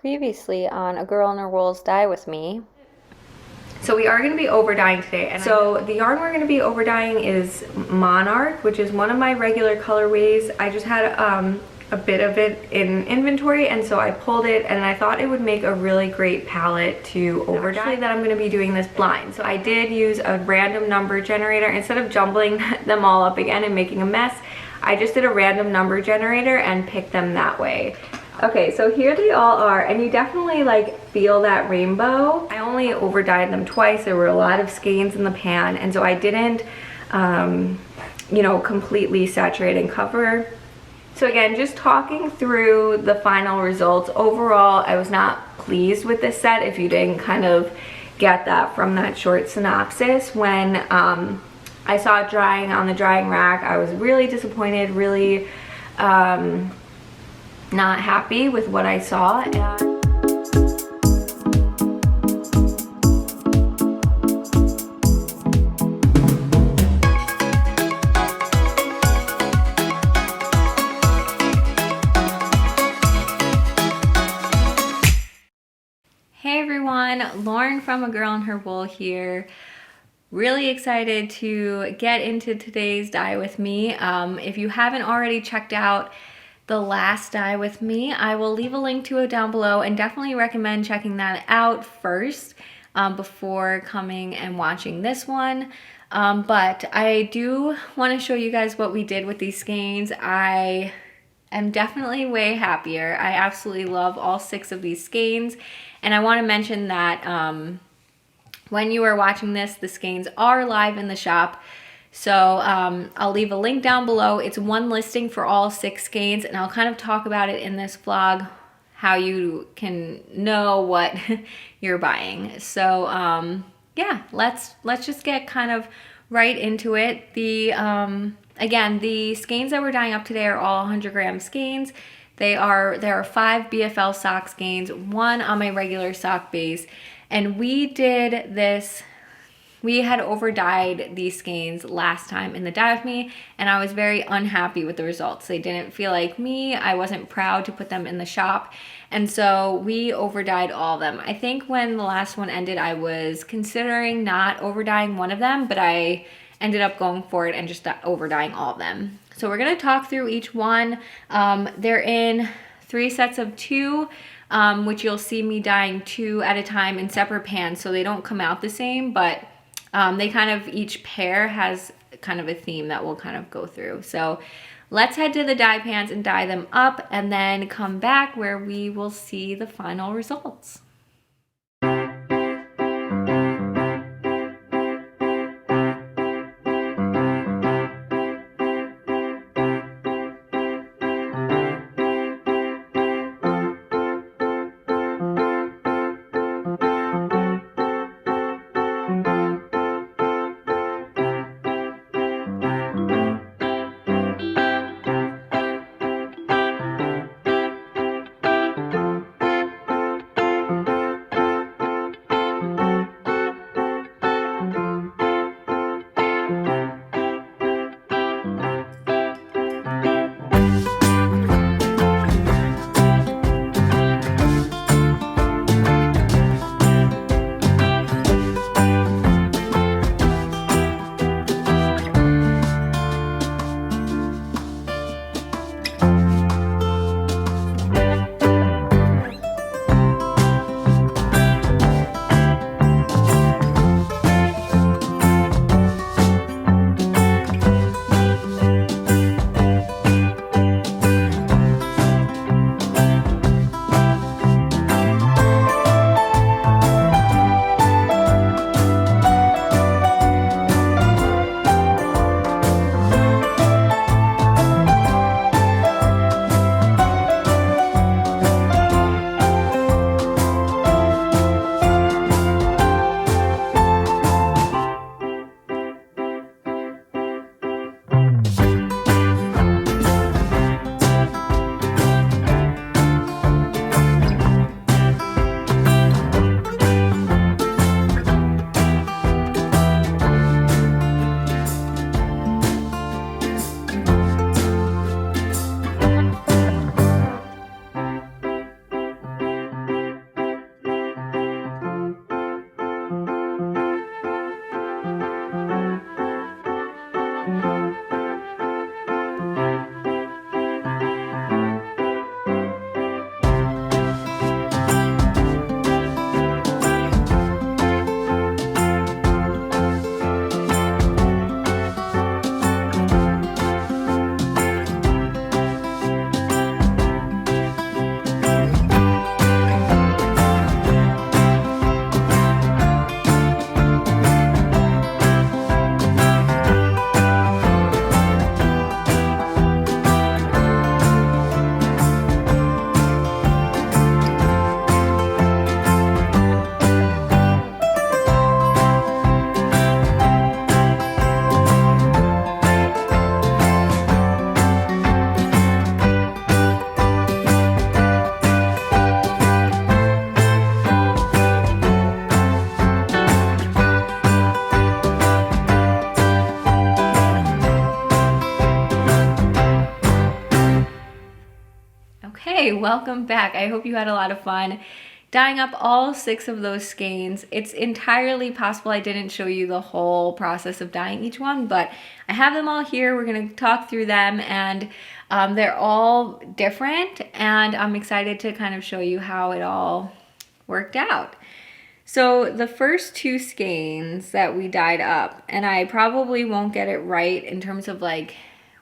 Previously on A Girl and Her Wool's Dye With Me. So we are going to be over dyeing today, and so the yarn we're going to be over dyeing is Monarch, which is one of my regular colorways. I just had a bit of it in inventory, and so I pulled it, and I thought it would make a really great palette to over dye. That I'm going to be doing this blind, so I did use a random number generator instead of jumbling them all up again and making a mess. I just did a random number generator and picked them that way. Okay, so here they all are, and you definitely like feel that rainbow. I only over dyed them twice. There were a lot of skeins in the pan, and so I didn't you know, completely saturate and cover. So again, just talking through the final results, overall I was not pleased with this set. If you didn't kind of get that from that short synopsis, when I saw it drying on the drying rack, I was really disappointed, really not happy with what I saw. Hey everyone, Lauren from A Girl and Her Wool here. Really excited to get into today's dye with me. If you haven't already checked out the last dye with me, I will leave a link to it down below, and definitely recommend checking that out first before coming and watching this one. But I do want to show you guys what we did with these skeins. I am definitely way happier. I absolutely love all 6 of these skeins, and I want to mention that when you are watching this, the skeins are live in the shop. So I'll leave a link down below. It's one listing for all 6 skeins, and I'll kind of talk about it in this vlog, how you can know what you're buying. So yeah, let's just get kind of right into it. The again, the skeins that we're dyeing up today are all 100-gram skeins. There are 5 BFL sock skeins, 1 on my regular sock base, and we did this. We had over dyed these skeins last time in the dye with me, and I was very unhappy with the results. They didn't feel like me. I wasn't proud to put them in the shop, and so we over dyed all of them. I think when the last one ended, I was considering not over dyeing one of them, but I ended up going for it and just over dyeing all of them. So we're gonna talk through each one. They're in 3 sets of 2. Which you'll see me dyeing 2 at a time in separate pans, so they don't come out the same, but they kind of, each pair has kind of a theme that we'll kind of go through. So let's head to the dye pans and dye them up, and then come back where we will see the final results. welcome back. I hope you had a lot of fun dyeing up all 6 of those skeins. It's entirely possible I didn't show you the whole process of dyeing each one, but I have them all here. We're gonna talk through them, and they're all different, and I'm excited to kind of show you how it all worked out. So the first 2 skeins that we dyed up, and I probably won't get it right in terms of like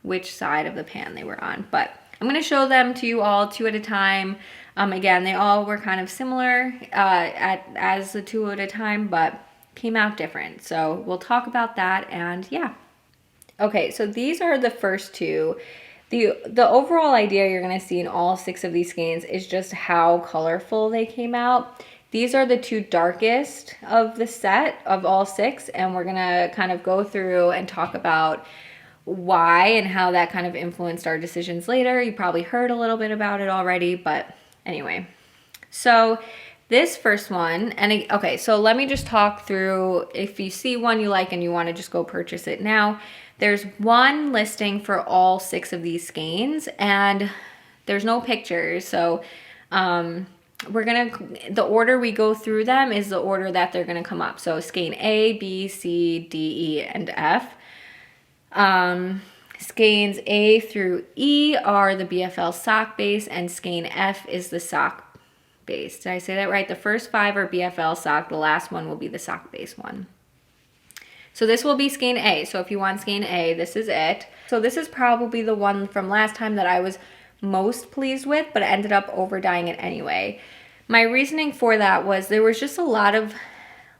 which side of the pan they were on, but I'm gonna show them to you all 2 at a time. Again, they all were kind of similar as the 2 at a time, but came out different. So we'll talk about that, and yeah. Okay, so these are the first 2. The overall idea you're gonna see in all 6 of these skeins is just how colorful they came out. These are the 2 darkest of the set of all 6, and we're gonna kind of go through and talk about why and how that kind of influenced our decisions later. You probably heard a little bit about it already, but anyway. So this first one, and okay, so let me just talk through, if you see one you like and you want to just go purchase it now, there's one listing for all 6 of these skeins, and there's no pictures, so the order we go through them is the order that they're gonna come up. So skein A, B, C, D, E, and F. Skeins A through E are the BFL sock base, and skein F is the sock base. Did I say that right? The first 5 are BFL sock, the last one will be the sock base one. So this will be skein A. So if you want skein A, this is it. So this is probably the one from last time that I was most pleased with, but I ended up over dyeing it anyway. My reasoning for that was there was just a lot of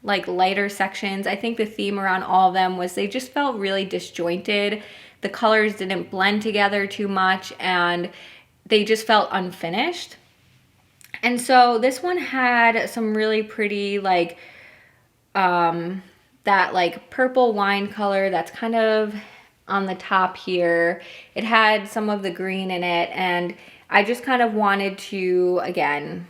like lighter sections. I think the theme around all of them was they just felt really disjointed. The colors didn't blend together too much, and they just felt unfinished. And so this one had some really pretty like that like purple wine color that's kind of on the top here. It had some of the green in it, and I just kind of wanted to, again,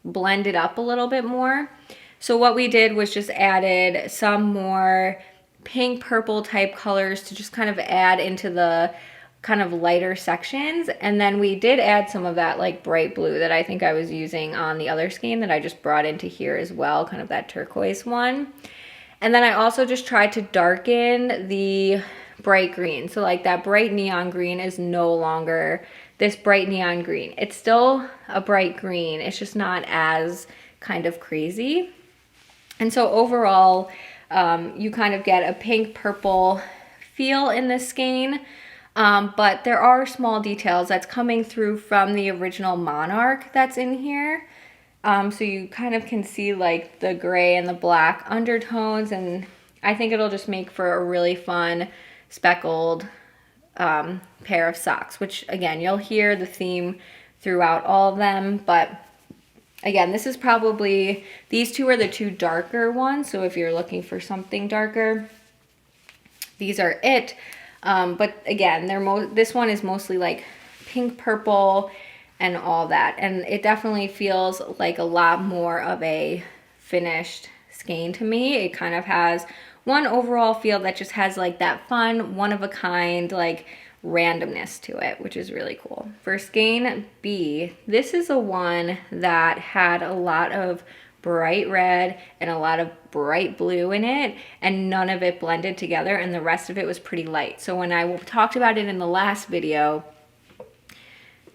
blend it up a little bit more. So what we did was just added some more pink purple type colors to just kind of add into the kind of lighter sections. And then we did add some of that like bright blue that I think I was using on the other skein that I just brought into here as well, kind of that turquoise one. And then I also just tried to darken the bright green. So like that bright neon green is no longer this bright neon green. It's still a bright green. It's just not as kind of crazy. And so overall, you kind of get a pink purple feel in this skein. But there are small details that's coming through from the original Monarch that's in here. So you kind of can see like the gray and the black undertones, and I think it'll just make for a really fun speckled pair of socks, which again, you'll hear the theme throughout all of them. But again, this is probably, these 2 are the 2 darker ones. So if you're looking for something darker, these are it. But again, this one is mostly like pink purple and all that, and it definitely feels like a lot more of a finished skein to me. It kind of has one overall feel that just has like that fun, one of a kind, like randomness to it, which is really cool. For skein B, this is a one that had a lot of bright red and a lot of bright blue in it, and none of it blended together, and the rest of it was pretty light. So when I talked about it in the last video,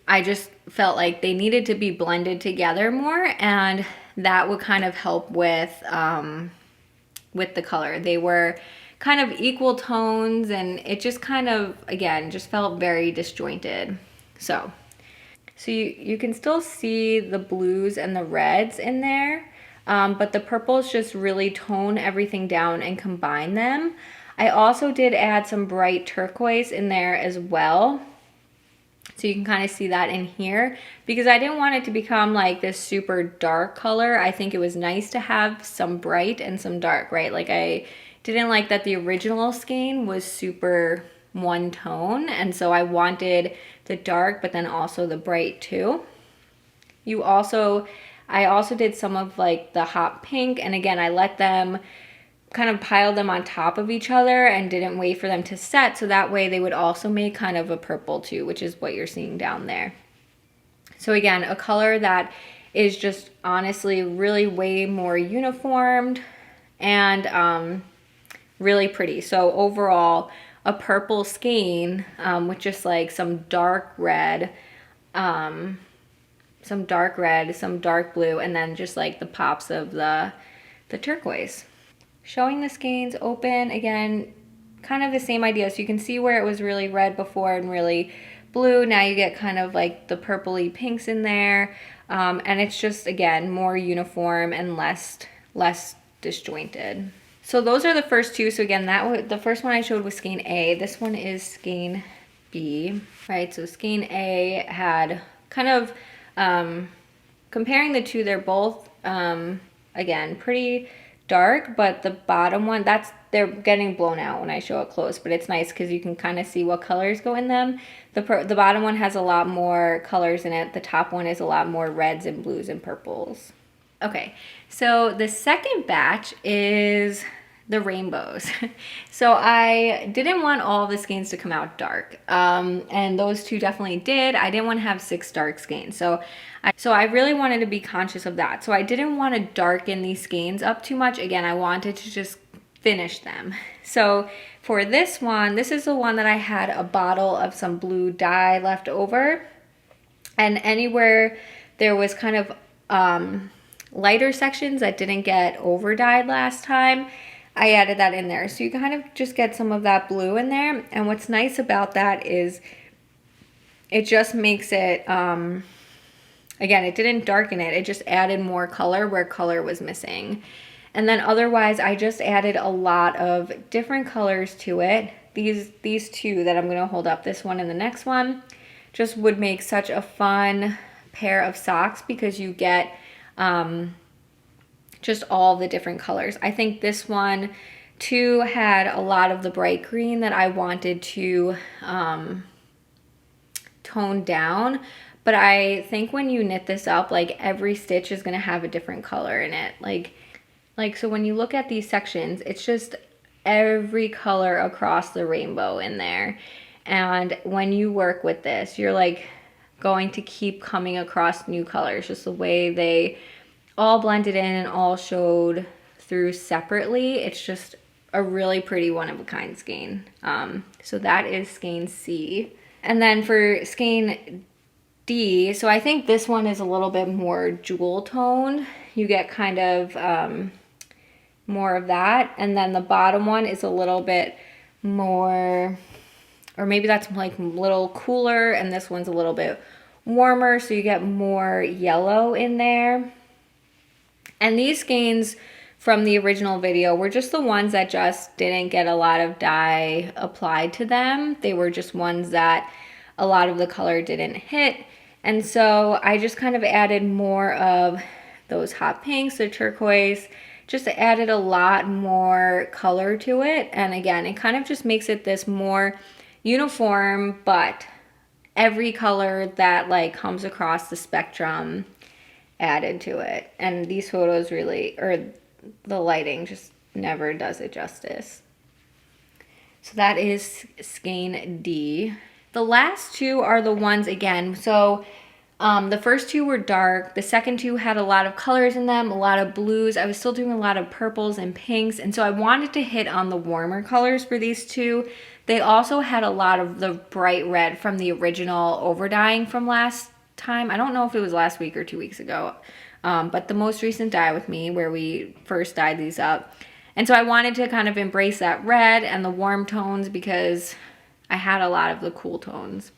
I just felt like they needed to be blended together more, and that would kind of help with the color. They were kind of equal tones, and it just kind of, again, just felt very disjointed. So you can still see the blues and the reds in there, but the purples just really tone everything down and combine them. I also did add some bright turquoise in there as well. So you can kind of see that in here, because I didn't want it to become like this super dark color. I think it was nice to have some bright and some dark, right? Like I didn't like that the original skein was super one tone, and so I wanted the dark but then also the bright too. I also did some of like the hot pink, and again, I let them kind of piled them on top of each other and didn't wait for them to set, so that way they would also make kind of a purple too, which is what you're seeing down there. So again, a color that is just honestly really way more uniformed and really pretty. So overall, a purple skein with just like some dark red, some dark blue, and then just like the pops of the turquoise. Showing the skeins open, again, kind of the same idea. So you can see where it was really red before and really blue. Now you get kind of like the purpley pinks in there. And it's just, again, more uniform and less disjointed. So those are the first two. So again, the first one I showed was skein A. This one is skein B, right? So skein A had kind of, comparing the two, they're both, again, pretty dark, but the bottom one, they're getting blown out when I show it close, but it's nice because you can kind of see what colors go in them. The bottom one has a lot more colors in it. The top one is a lot more reds and blues and purples. Okay, so the second batch is the rainbows. So I didn't want all the skeins to come out dark, and those two definitely did. I didn't want to have 6 dark skeins, so I really wanted to be conscious of that. So I didn't want to darken these skeins up too much. Again, I wanted to just finish them. So for this one, this is the one that I had a bottle of some blue dye left over, and anywhere there was kind of lighter sections that didn't get over dyed last time, I added that in there. So you kind of just get some of that blue in there. And what's nice about that is it just makes it, again, it didn't darken it. It just added more color where color was missing. And then otherwise, I just added a lot of different colors to it. These two that I'm going to hold up, this one and the next one, just would make such a fun pair of socks because you get just all the different colors. I think this one too had a lot of the bright green that I wanted to tone down, but I think when you knit this up, like every stitch is going to have a different color in it. Like so when you look at these sections, it's just every color across the rainbow in there. And when you work with this, you're like going to keep coming across new colors, just the way they all blended in and all showed through separately. It's just a really pretty one-of-a-kind skein. So that is skein C. And then for skein D, so I think this one is a little bit more jewel toned. You get kind of more of that. And then the bottom one is a little bit more, or maybe that's like a little cooler, and this one's a little bit warmer, so you get more yellow in there. And these skeins from the original video were just the ones that just didn't get a lot of dye applied to them. They were just ones that a lot of the color didn't hit. And so I just kind of added more of those hot pinks, the turquoise, just added a lot more color to it. And again, it kind of just makes it this more uniform, but every color that like comes across the spectrum added to it. And these photos really, or the lighting just never does it justice. So that is skein D. The last two are the ones again. So the first two were dark. The second two had a lot of colors in them, a lot of blues. I was still doing a lot of purples and pinks. And so I wanted to hit on the warmer colors for these two. They also had a lot of the bright red from the original overdyeing from last time. I don't know if it was last week or 2 weeks ago, but the most recent dye with me where we first dyed these up. And so I wanted to kind of embrace that red and the warm tones because I had a lot of the cool tones.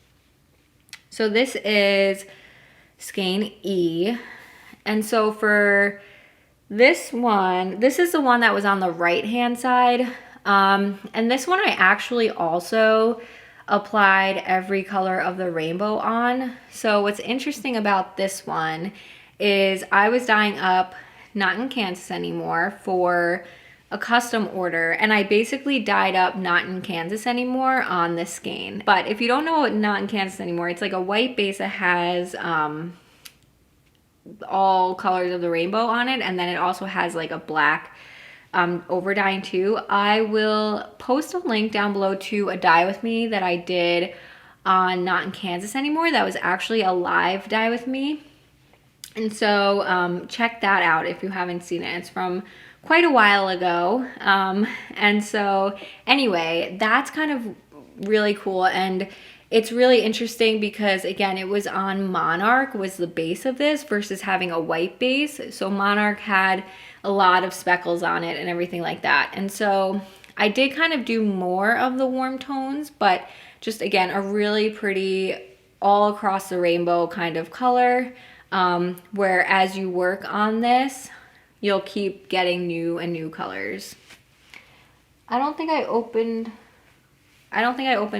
So this is skein E. And so for this one, this is the one that was on the right hand side. And this one I actually also applied every color of the rainbow on. So what's interesting about this one is I was dyeing up Not in Kansas Anymore for a custom order, and I basically dyed up Not in Kansas Anymore on this skein. But if you don't know what Not in Kansas Anymore, it's like a white base that has all colors of the rainbow on it, and then it also has like a black overdyeing too. I will post a link down below to a dye with me that I did on Not in Kansas Anymore. That was actually a live dye with me. And so check that out if you haven't seen it. It's from quite a while ago. And so anyway, that's kind of really cool. And it's really interesting because, again, it was on Monarch was the base of this versus having a white base. So Monarch had a lot of speckles on it and everything like that. And so I did kind of do more of the warm tones, but just, again, a really pretty all across the rainbow kind of color. Where as you work on this, you'll keep getting new and new colors. I don't think I opened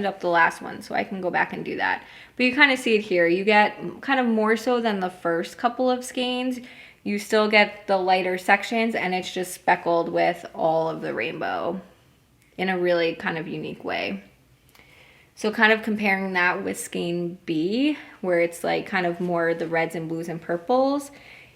up the last one, so I can go back and do that. But you kind of see it here. You get kind of more so than the first couple of skeins. You still get the lighter sections, and it's just speckled with all of the rainbow in a really kind of unique way. So kind of comparing that with skein B, where it's like kind of more the reds and blues and purples,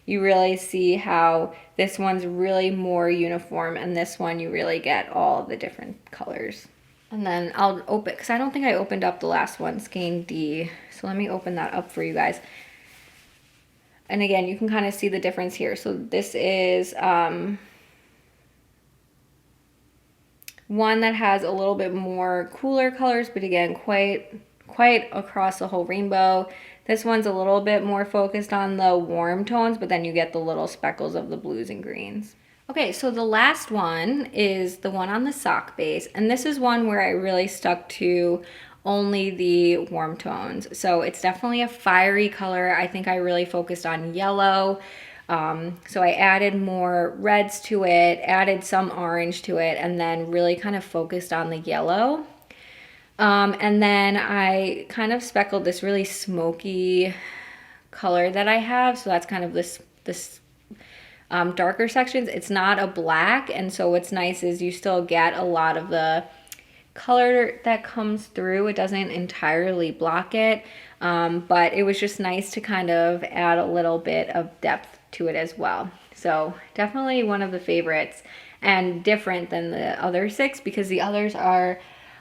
you really see how this one's really more uniform, and this one you really get all the different colors. And then I'll open, because I don't think I opened up the last one, skein D. So let me open that up for you guys. And again, you can kind of see the difference here. So this is one that has a little bit more cooler colors, but again, quite across the whole rainbow. This one's a little bit more focused on the warm tones, but then you get the little speckles of the blues and greens. Okay, so the last one is the one on the sock base, and this is one where I really stuck to only the warm tones. So it's definitely a fiery color. I think I really focused on yellow. So I added more reds to it, added some orange to it, and then really kind of focused on the yellow. And then I kind of speckled this really smoky color that I have. So that's kind of this darker sections. It's not a black, and so what's nice is you still get a lot of the color that comes through. It doesn't entirely block it, but it was just nice to kind of add a little bit of depth to it as well. So definitely one of the favorites, and different than the other 6 because the others are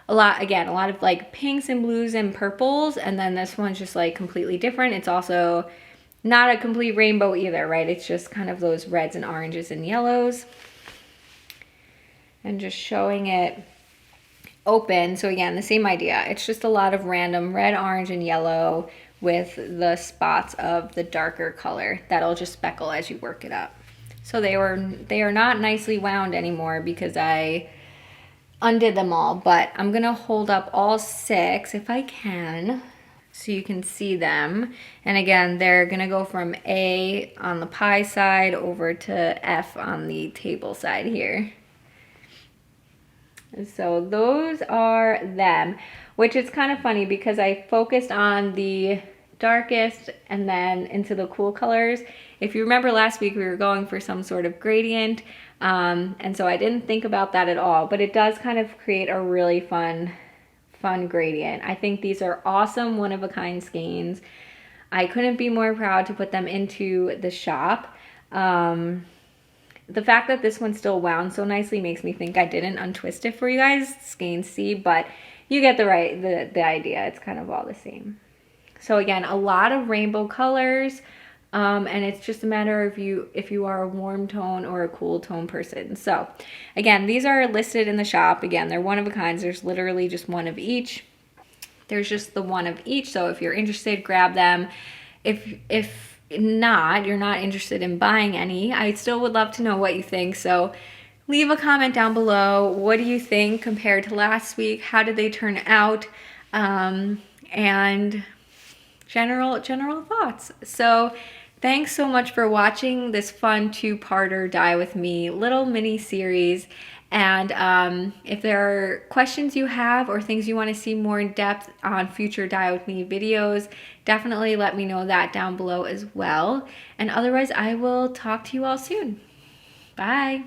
a lot of like pinks and blues and purples, and then this one's just like completely different. It's also not a complete rainbow either, right? It's just kind of those reds and oranges and yellows. And just showing it open. So again, the same idea. It's just a lot of random red, orange, and yellow with the spots of the darker color that'll just speckle as you work it up. So they are not nicely wound anymore because I undid them all, but I'm gonna hold up all 6 if I can so you can see them. And again, they're gonna go from A on the pie side over to F on the table side here. So those are them, which is kind of funny because I focused on the darkest and then into the cool colors. If you remember last week, we were going for some sort of gradient, and so I didn't think about that at all, but it does kind of create a really fun gradient. I think these are awesome, one-of-a-kind skeins. I couldn't be more proud to put them into the shop. The fact that this one still wound so nicely makes me think I didn't untwist it for you guys, skein C, but you get the idea. It's kind of all the same. So again, a lot of rainbow colors, and it's just a matter of if you are a warm tone or a cool tone person. So again, these are listed in the shop. Again, they're one of a kind. There's literally just one of each. There's just the one of each. So if you're interested, grab them. If not, you're not interested in buying any, I still would love to know what you think. So leave a comment down below. What do you think compared to last week? How did they turn out? And general thoughts. So thanks so much for watching this fun 2-parter Dye With Me little mini series. And if there are questions you have or things you want to see more in depth on future Dye With Me videos, definitely let me know that down below as well. And otherwise, I will talk to you all soon. Bye.